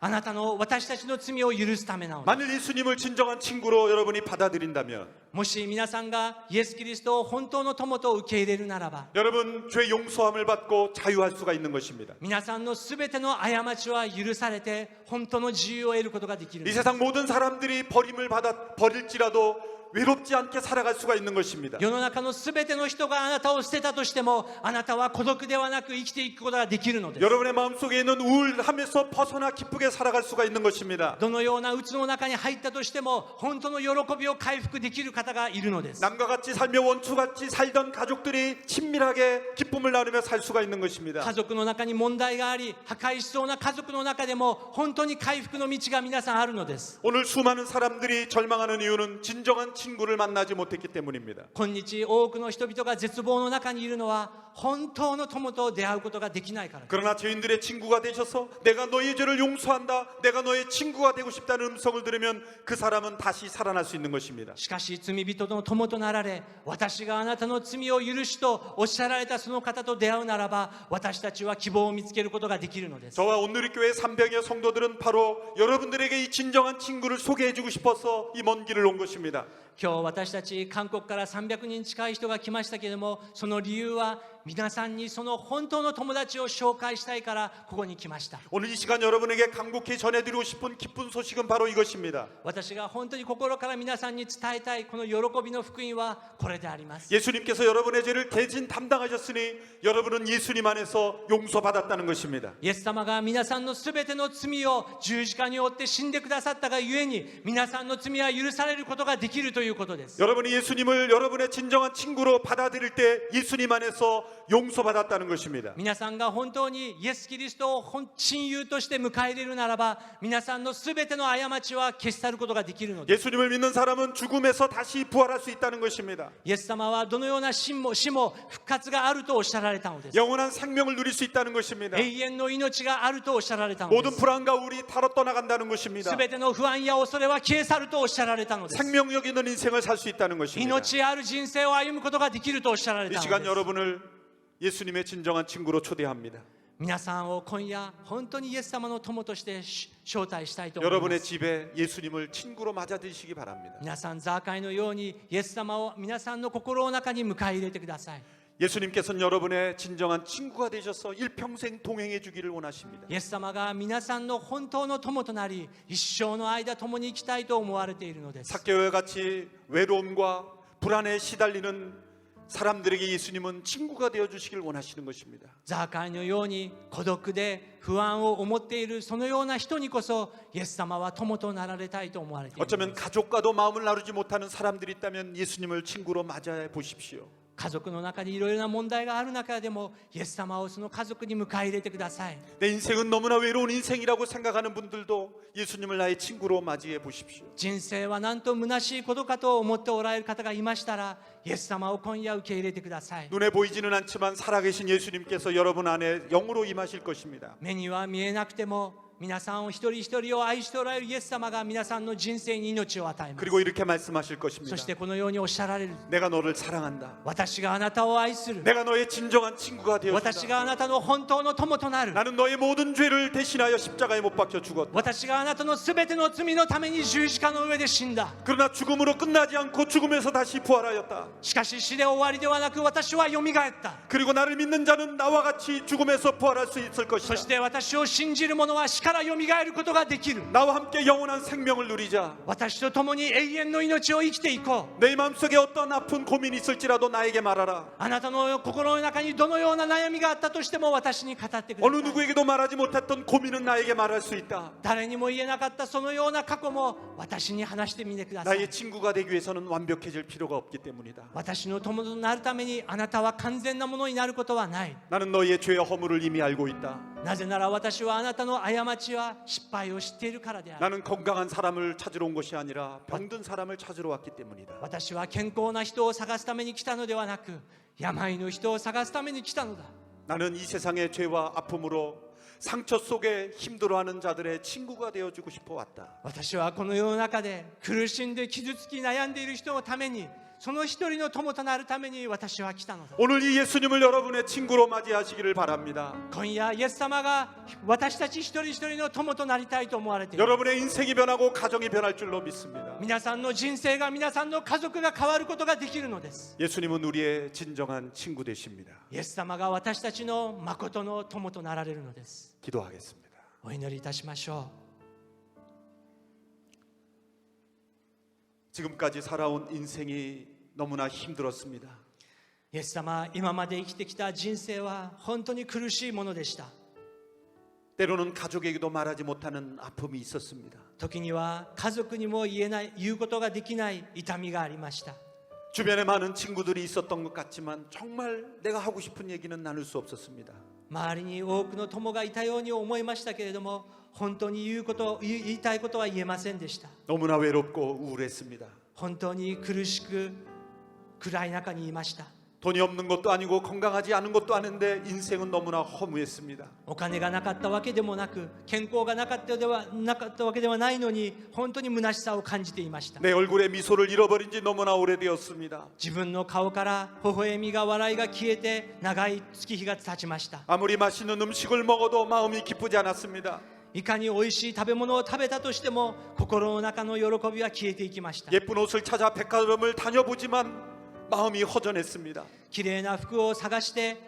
私たちの罪を許すためなのです。 만일 예수님을 진정한 친구로 여러분이 받아들인다면 もし皆さんがイエス・キリストを本当の友と受け入れるならば、 여러분 죄 용서함을 받고 자유할 수가 있는 것입니다. 皆さんのすべての過ちは許されて本当の自由を得ることができるん 이 です。 세상 모든 사람들이 버릴지라도 외롭지 않게 살아갈 수가 있는 것입니다. 世の中のすべての人があなたを捨てたとしても、あなたは孤独ではなく生きていくことができるのです。 여러분의 마음속에 있는 우울함에서 벗어나 기쁘게 살아갈 수가 있는 것입니다. どのような鬱の中に入ったとしても、本当の喜びを回復できる方がいるのです。 남과 같이 살며 원수같이 살던 가족들이 친밀하게 기쁨을 나누며 살 수가 있는 것입니다. 家族の中に問題があり、破壊しそうな家族の中でも本当に回復の道が皆さんあるのです。 오늘 수많은 사람들이 절망하는 이유는 진정한 친구를 만나지 못했기 때문입니다. 今日多くの人々が絶望の中にいるのは、本当の友と出会うことができないからです。 그러나 죄인들의 친구가 되셔서 내가 너의 죄를 용서한다, 내가 너의 친구가 되고 싶다는 음성을 들으면 그 사람은 다시 살아날 수 있는 것입니다. しかし罪人の友となられ、私があなたの罪を許しとおっしゃられたその方と出会うならば、私たちは希望を見つけることができるのです。 저와 온누리교회 300여 성도들은 바로 여러분들에게 이 진정한 친구를 소개해주고 싶어서 이 먼 길을 온 것입니다. 今日私たち韓国から300人近い人が来ましたけれども、その理由は皆さんにその本当の友達を紹介したいからここに来ました。 오늘 이 시간 여러분에게 간곡히 전해드리고 싶은 기쁜 소식은 바로 이것입니다. 私が本当に心から皆さんに伝えたいこの喜びの福音はこれであります。 예수님께서 여러분의 죄를 대신 담당하셨으니 여러분은 예수님 안에서 용서받았다는 것입니다. イエス様が皆さんのすべての罪を十字架によって死んでくださったがゆえに、皆さんの罪は許されることができるということです。 여러분이 예수님을 여러분의 진정한 친구로 받아들일 때 예수님 안에서 용서받았다는 것입니다. 皆さんが本当にイエス・キリストを親友として迎え入れるならば、皆さんのすべての過ちは消し去ることができるのです。 예수님을 믿는 사람은 죽음에서 다시 부활할 수 있다는 것입니다. イエス様はどのような死も復活があるとおっしゃられたのです。 영원한 생명을 누릴 수 있다는 것입니다. 永遠の命があるとおっしゃられたので 모든 す。 불안과 우리 타러 떠나간다는 것입니다. すべての不安や恐れは消え去るとおっしゃられたのです。 생명력 있는 인생을 살 수 있다는 것입니다. 命ある人生を歩むことができるとおっしゃられ 이 たの 시간 です。 여러분을 예수님의 진정한 친구로 초대합니다. 皆さんを今夜本当にイエス様の友として招待したいと思いま 여러분의 す。 집에 예수님을 친구로 맞아들이시기 바랍니다. 皆さんザーカイのようにイエス様を皆さんの心の中に迎え入れてください。 예수님께서는 여러분의 진정한 친구가 되셔서 일평생 동행해 주기를 원하십니다. イエス様が皆さんの本当の友となり、一生の間共に生きたいと思われているのです。 삭개오와 같이 외로움과 불안에 시달리는 사람들에게 예수님은 친구가 되어 주시길 원하시는 것입니다. ザーカイのように孤独で不安を思っているそのような人にこそイエス様は友となられたいと思われているの 어쩌면 です。 가족과도 마음을 나누지 못하는 사람들이 있다면 예수님을 친구로 맞아 보십시오. 家族の中にいろいろな問題がある中でもイエス様をその家族に迎え入れてください。 내 인생은 너무나 외로운 인생이라고 생각하는 분들도 예수님을 나의 친구로 맞이해 보십시오. 人生はなんと虚しいことかと思っておられる方がいましたら、イエス様を今夜受け入れてください。 눈에 보이지는 않지만 살아계신 예수님께서 여러분 안에 영으로 임하실 것입니다. 目には見えなくても皆さんを一人一人を愛しておられるイエス様が皆さんの人生に命を与えます。 그리고 이렇게 말씀하실 것입니다. そしてこのようにおっしゃられる。 내가 너를 사랑한다. 私があなたを愛する。 내가 너의 진정한 친구가 私 되어준다. があなたの本当の友となる。 나는 너의 모든 죄를 대신하여 십자가에 못 박혀 죽었다. 私があなたのすべての罪のために十字架の上で死んだ。 그러나 죽음으로 끝나지 않고 죽음에서 다시 부활하였다. しかし死で終わりではなく私はよみがえった。 그리고 나를 믿는 자는 나와 같이 죽음에서 부활할 수 있을 そ 것이다. して私を信じる者は死からよみがえることができる。 나와 함께 영원한 생명을 누리자. 私と共に永遠の命を生きていこう。 내 마음속에 어떤 아픈 고민이 있을지라도 나에게 말하라. あなたの心の中にどのような悩みがあったとしても私に語ってくだ 어느 さい。 누구에게도 말하지 못했던 고민은 나에게 말할 수 있다. 誰にも言えなかったそのような過去も私に話してみてください。 나의 친구가 되기 위해서는 완벽해질 필요가 없기 때문이다. 私の友となるためにあなたは完全なものになることはない。 나는 너희의 죄와 허물을 이미 알고 있다. なぜなら私はあなたの過ちは失敗を知っているからである。 나는 건강한 사람을 찾으러 온 것이 아니라 병든 사람을 찾으러 왔기 때문이다. 私は健康な人を探すために来たのではなく、病の人を探すために来たのだ。 나는 이 세상의 죄와 아픔으로 상처 속에 힘들어하는 자들의 친구가 되어주고 싶어 왔다. 私はこの世の中で苦しんで傷つき悩んでいる人のために、その一人の友となるために私は来たのだ。 오늘 이 예수님을 여러분의 친구로 맞이하시기를 바랍니다. 今夜イエス様が私たち一人一人の友となりたいと思われている。 여러분의 인생이 변하고 가정이 변할 줄로 믿습니다. 皆さんの人生が皆さんの家族が変わることができるのです。 예수님은 우리의 진정한 친구 되십니다. イエス様が私たちの誠の友となられるのです。 기도하겠습니다. お祈りいたしましょ 지금까지 살아온 인생이 너무나 힘들었습니다. う。イエス様、今まで生きてきた人生は本当に苦しいものでした。 때로는 가족에게도 말하지 못하는 아픔이 있었습니다. 時には家族にも言うことができない痛みがありました。 주변에 많은 친구들이 있었던 것 같지만 정말 내가 하고 싶은 얘기는 나눌 수 없었습니다. 周りに多くの友がいたように思いましたけれども、本当に言いたいことは言えませんでした。 너무나 외롭고 우울했습니다. 本当に苦しく暗い中にいました。 돈이 없는 것도 아니고 건강하지 않은 것도 아닌데 인생은 너무나 허무했습니다. お金がなかったわけでもなく、健康がなかったわけではないのに、本当に虚しさを感じていました。 내 얼굴에 미소를 잃어버린 지 너무나 오래되었습니다. 自分の顔から微笑みが笑いが消えて長い月日が経ちました。 아무리 맛있는 음식을 먹어도 마음이 기쁘지 않았습니다. いかに美味しい食べ物を食べたとしても心の中の喜びは消えていきました。 예쁜 옷을 찾아 백화점을 다녀보지만 마음이 허전했습니다. 綺麗な服を探して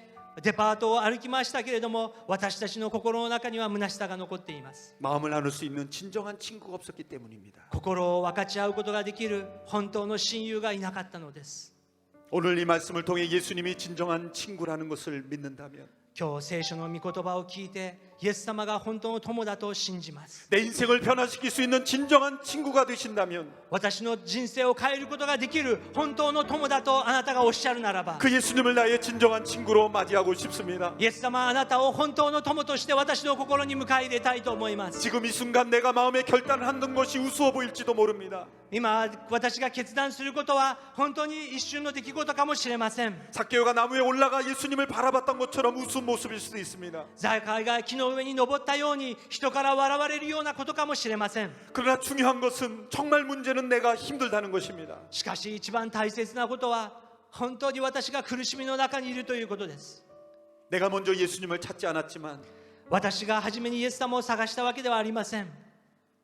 デパートを歩きましたけれども、私たちの心の中には虚しさが残っています。 마음을 나눌 수 있는 진정한 친구가 없었기 때문입니다. 心を分かち合うことができる本当の親友がいなかったのです。 오늘 이 말씀을 통해 예수님이 진정한 친구라는 것을 믿는다면 今日聖書の御言葉を聞いてイエス様が本当の友だと信じます。 내 인생을 변화시킬 수 있는 진정한 친구가 되신다면 私の人生を変えることができる本当の友だとあなたがおっしゃるならば、 그 예수님을 나의 진정한 친구로 맞이하고 싶습니다. イエス様はあなたを本当の友として私の心に迎え入れたいと思います。 지금 이 순간 내가 마음에 결단하는 것이 우스워 보일지도 모릅니다. 今私が決断することは本当に一瞬の出来事かもしれません。 삭개오가 나무에 올라가 예수님을 바라봤던 것처럼 우스운 모습일 수도 있습니다. ザカイが木の上に登ったように人から笑われるようなことかもしれません。 그러나 중요한 것은 정말 문제는 내가 힘들다는 것입니다. しかし一番大切なことは本当に私が苦しみの中にいるということです。 내가 먼저 예수님을 찾지 않았지만 私が初めにイエス様を探したわけではありません。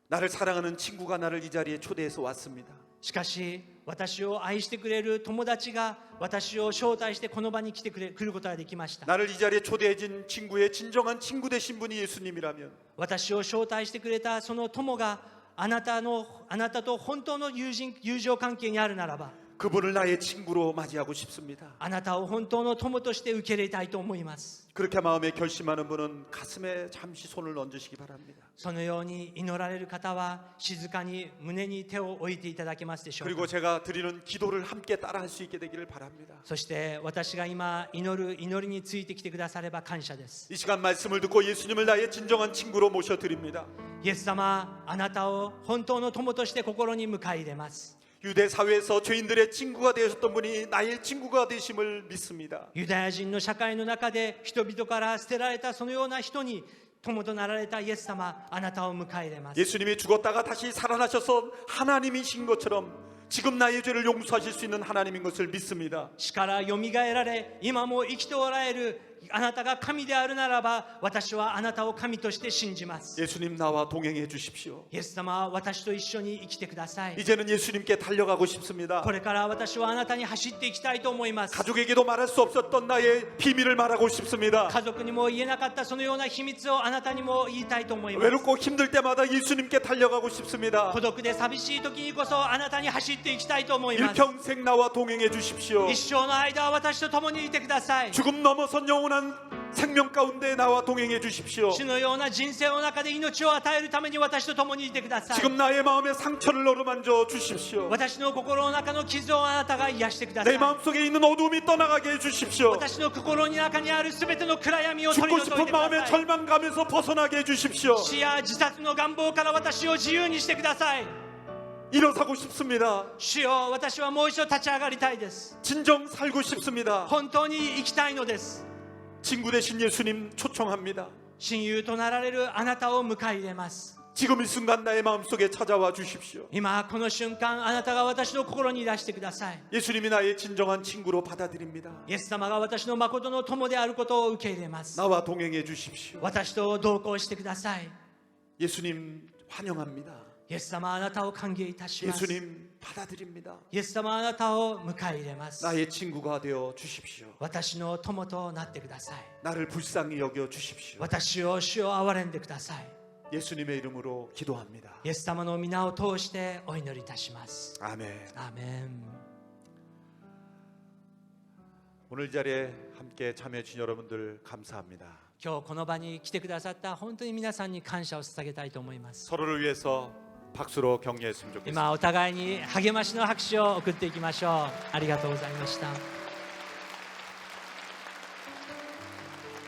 나를 사랑하는 친구가 나를 이 자리에 초대해서 왔습니다. しかし私を愛してくれる友達が私を招待してこの場に来ることができました。 나를 이 자리에 초대해준 친구의 진정한 친구 되신 분이 예수님이라면 私を招待してくれたその友があなたと本当の友情関係にあるならば、 그분을 나의 친구로 맞이하고 싶습니다. あなたを本当の友として受け入れたいと思います。 그렇게 마음에 결심하는 분은 가슴에 잠시 손을 얹으시기 바랍니다. そのように祈られる方は静かに胸に手を置いていただけますでしょう 그리고 か。 제가 드리는 기도를 함께 따라할 수 있게 되기를 바랍니다. そして私が今祈る祈りについてきてくだされば感謝です。 이 시간 말씀을 듣고 예수님을 나의 진정한 친구로 모셔드립니다. イエス様、あなたを本当の友として心に迎え入れます。 유대 사회에서 죄인들의 친구가 되셨던 분이 나의 친구가 되심을 믿습니다. ユダヤ人の社会の中で人々から捨てられたそのような人に友となられたイエス様、あなたを迎え入れます。 예수님이 죽었다가 다시 살아나셔서 하나님이신 것처럼 지금 나의 죄를 용서하실 수 있는 하나님인 것을 믿습니다. 死からよみがえられ今も生きておられるあなたが神であるならば、私はあなたを神として信じます。 예수님 나와 동행해 주십시오. イエス様は私と一緒に生きてください。 이제는 예수님께 달려가고 싶습니다. これから私はあなたに走っていきたいと思います。 가족에게도 말할 수 없었던 나의 비밀을 말하고 싶습니다. 家族にも言えなかったそのような秘密をあなたにも言いたいと思います。 외롭고 힘들 때마다 예수님께 달려가고 싶습니다. 孤独で寂しい時にこそあなたに走っていきたいと思います。 일평생 나와 동행해 주십시오. 一生の間は私と共にいてください。 죽음 넘어선 영원한 생명 가운데 나와 동행해 주십시오. 主のような人生の中で命を与えるために私と共にいてください。 지금 나의 마음에 상처를 어루만져 주십시오. 私の心の中の傷をあなたが癒してください。 내 마음속에 있는 어둠이 떠나가게 해 주십시오. 私の心の中にあるすべての暗闇を取り 죽고 除いて 싶은 くだ 마음의 さい。 절망감에서 벗어나게 해 주십시오. 死や自殺の願望から私を自由にしてください。 일어서고 싶습니다. 主よ、私はもう一度立ち上がりたいです。 진정 살고 싶습니다. 本当に生きたいのです。 친구 되신 예수님 초청합니다. 親友となられるあなたを迎え入れます。 지금 이 순간 나의 마음속에 찾아와 주십시오. 今この瞬間あなたが私の心にいらしてください。 예수님이 나의 진정한 친구로 받아들입니다. イエス様が私の誠の友であることを受け入れます。 나와 동행해 주십시오. 私と同行してください。 예수님 환영합니다. イエス様あなたを歓迎いたします。 예수님 받아들입니다. イエス様あなたを迎え入れます。 나의 친구가 되어 주십시오. 私の友となってください。 나를 불쌍히 여겨 주십시오. 私を主を憐れんでください。 예수님의 이름으로 기도합니다. イエス様の皆を通してお祈りいたします。 아멘. アーメン。 오늘 이 자리에 함께 참여해 주신 여러분들 감사합니다. 今日この場に来てくださった本当に皆さんに感謝を捧げたいと思います。 서로를 위해서 박수로 격려했으면 좋겠습니다. 今お互いに励ましの拍手を送っていきましょう。ありがとうございました。